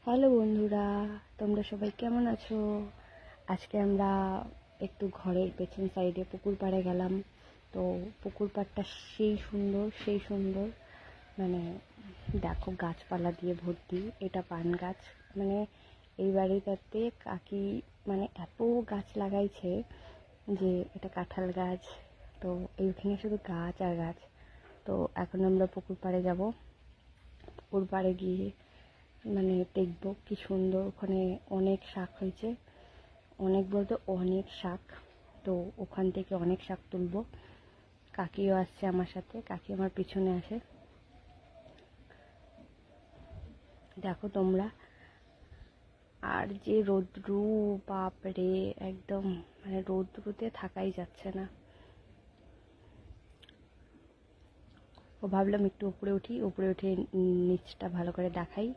Hello বন্ধুরা, তোমরা সবাই কেমন আছো? আজকে আমরা একটু ঘরের পেছন সাইডে পুকুর পাড়ে গেলাম। তো পুকুর পাড়টা সেই সুন্দর মানে দেখো, গাছপালা দিয়ে ভর্তি। এটা পান গাছ। মানে এই বাড়িটাতে কাকি মানে এত গাছ লাগাইছে যে এটা কাঁঠাল গাছ। তো এইখানে শুধু গাছ আর গাছ। তো এখন আমরা পুকুর পাড়ে যাব। পুকুর পাড়ে গিয়ে মানে দেখবো কি সুন্দর, ওখানে অনেক শাক হয়েছে। অনেক বলতে অনেক শাক। তো ওখান থেকে অনেক শাক তুলবো। কাকিও আসছে আমার সাথে, কাকি আমার পিছনে আসে। দেখো তোমরা। আর যে রৌদ্রু, বাপরে, একদম মানে রৌদ্রুতে থাকাই যাচ্ছে না। ও ভাবলাম একটু উপরে উঠি, উপরে উঠে নিচটা ভালো করে দেখাই।